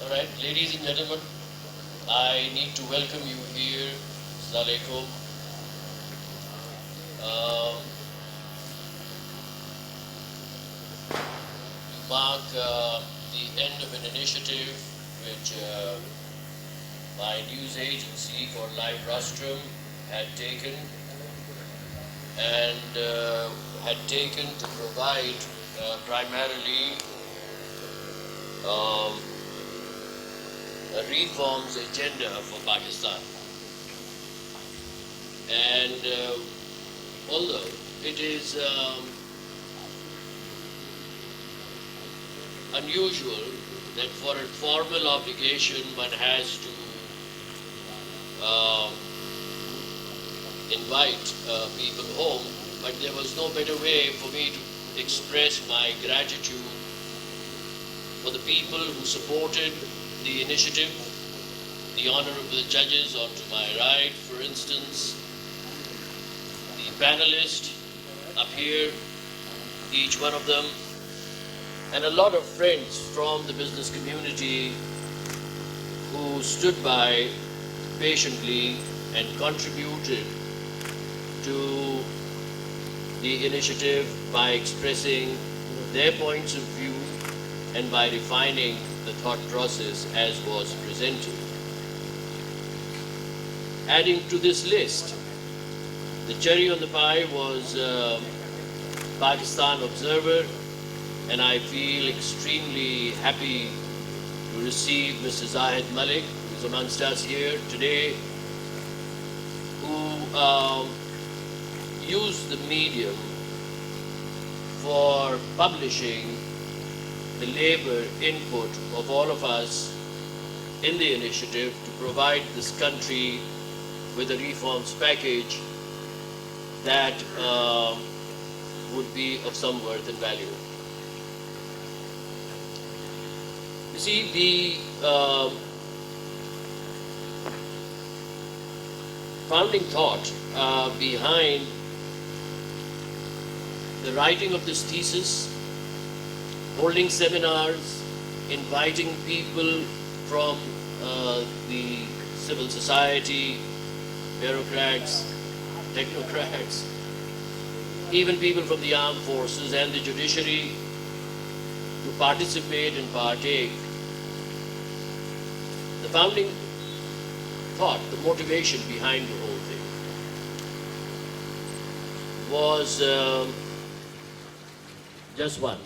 All right, ladies and gentlemen, I need to welcome you here. Assalamu alaikum. To mark the end of an initiative which my news agency called Live Rostrum had taken to provide primarily a reforms agenda for Pakistan. And although it is unusual that for a formal obligation one has to invite people home, but there was no better way for me to express my gratitude for the people who supported the initiative, the honorable judges on to my right, for instance, the panelists up here, each one of them, and a lot of friends from the business community who stood by patiently and contributed to the initiative by expressing their points of view and by refining the thought process as was presented. Adding to this list, the cherry on the pie was Pakistan Observer, and I feel extremely happy to receive Mr. Zahid Malik, who is amongst us here today, who used the medium for publishing the labor input of all of us in the initiative to provide this country with a reforms package that would be of some worth and value. You see, the founding thought behind the writing of this thesis, holding seminars, inviting people from the civil society, bureaucrats, technocrats, even people from the armed forces and the judiciary to participate and partake. The founding thought, the motivation behind the whole thing was just one.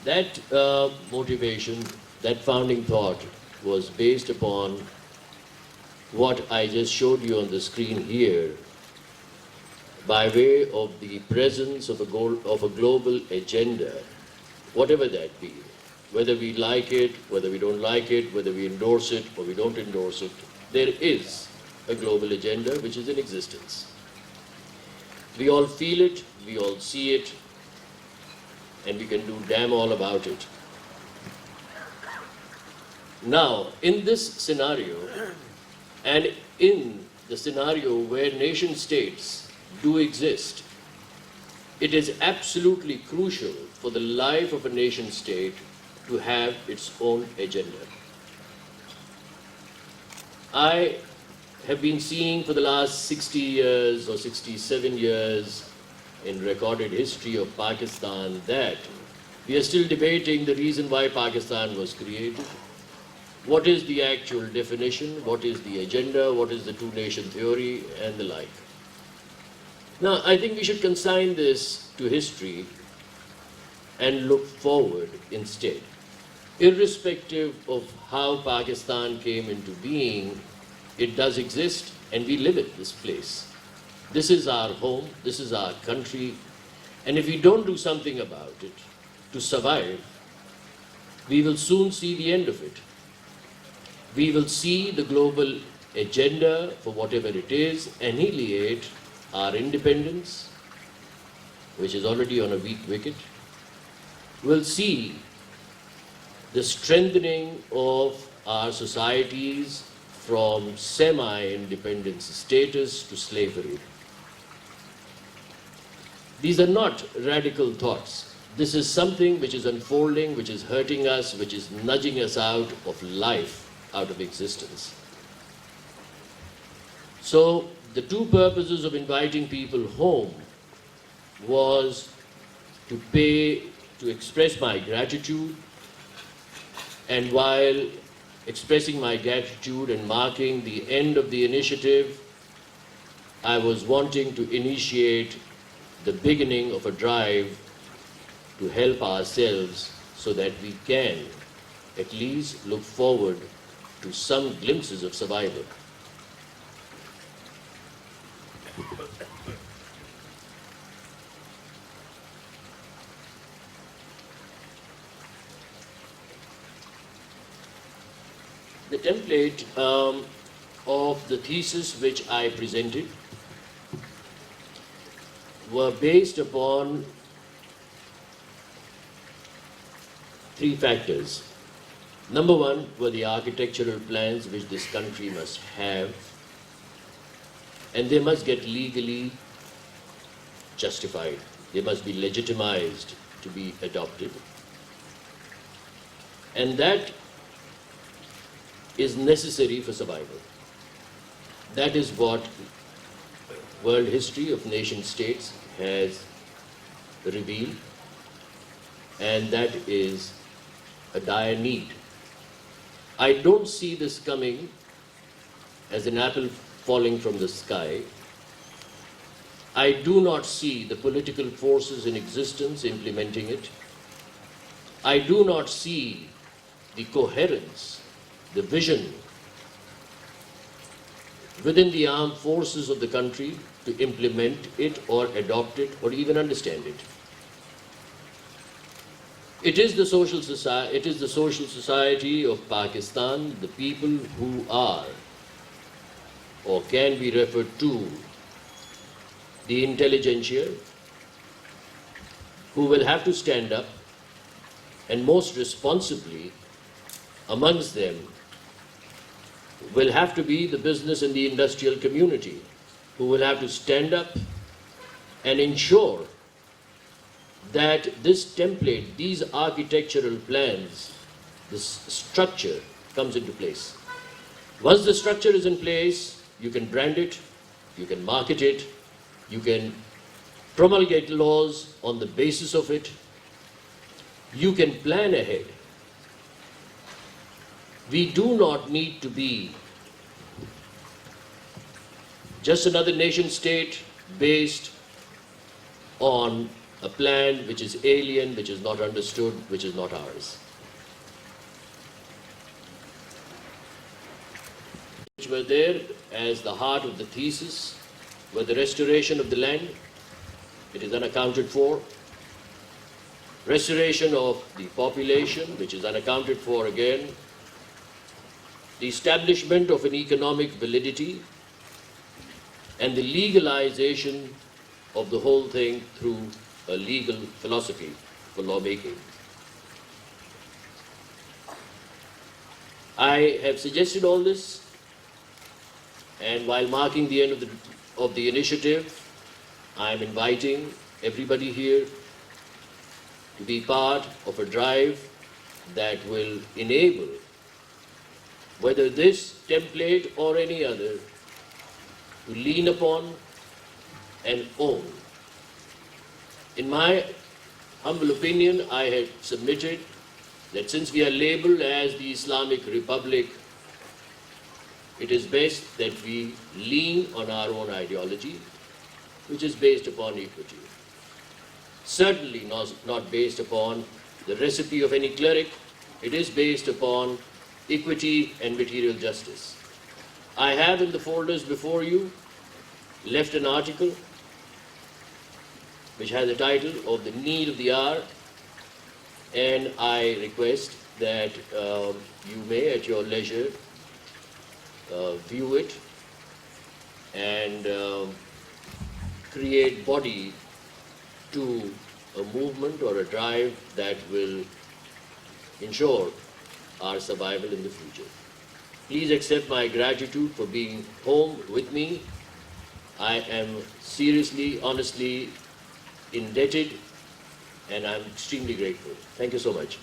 That motivation, that founding thought was based upon what I just showed you on the screen here, by way of the presence of a global agenda, whatever that be, whether we like it, whether we don't like it, whether we endorse it or we don't endorse it, there is a global agenda which is in existence. We all feel it, we all see it, and we can do damn all about it. Now, in this scenario, and in the scenario where nation states do exist, it is absolutely crucial for the life of a nation state to have its own agenda. I have been seeing for the last 60 years or 67 years in recorded history of Pakistan that we are still debating the reason why Pakistan was created. What is the actual definition? What is the agenda? What is the two-nation theory? And the like. Now, I think we should consign this to history and look forward instead. Irrespective of how Pakistan came into being, it does exist and we live in this place. This is our home, this is our country, and if we don't do something about it to survive, we will soon see the end of it. We will see the global agenda, for whatever it is, annihilate our independence, which is already on a weak wicket. We'll see the strengthening of our societies from semi-independence status to slavery. These are not radical thoughts. This is something which is unfolding, which is hurting us, which is nudging us out of life, out of existence. So the two purposes of inviting people home was to express my gratitude, and while expressing my gratitude and marking the end of the initiative, I was wanting to initiate the beginning of a drive to help ourselves so that we can at least look forward to some glimpses of survival. The template of the thesis which I presented were based upon three factors. Number one were the architectural plans which this country must have, and they must get legally justified. They must be legitimized to be adopted. And that is necessary for survival. That is what world history of nation states has revealed, and that is a dire need. I don't see this coming as an apple falling from the sky. I do not see the political forces in existence implementing it. I do not see the coherence, the vision within the armed forces of the country to implement it or adopt it or even understand it. It is the social society of Pakistan, the people who are or can be referred to the intelligentsia, who will have to stand up, and most responsibly amongst them will have to be the business and the industrial community, who will have to stand up and ensure that this template, these architectural plans, this structure comes into place. Once the structure is in place, you can brand it, you can market it, you can promulgate laws on the basis of it, you can plan ahead. We do not need to be just another nation state based on a plan which is alien, which is not understood, which is not ours. Which were there as the heart of the thesis were the restoration of the land, it is unaccounted for, restoration of the population, which is unaccounted for again, the establishment of an economic validity, and the legalization of the whole thing through a legal philosophy for lawmaking. I have suggested all this, and while marking the end of the initiative, I am inviting everybody here to be part of a drive that will enable, whether this template or any other, to lean upon and own. In my humble opinion, I had submitted that since we are labeled as the Islamic Republic, it is best that we lean on our own ideology, which is based upon equity. Certainly not based upon the recipe of any cleric. It is based upon equity and material justice. I have in the folders before you left an article which has the title of The Need of the Hour, and I request that you may at your leisure view it and create body to a movement or a drive that will ensure our survival in the future. Please accept my gratitude for being home with me. I am seriously, honestly indebted and I'm extremely grateful. Thank you so much.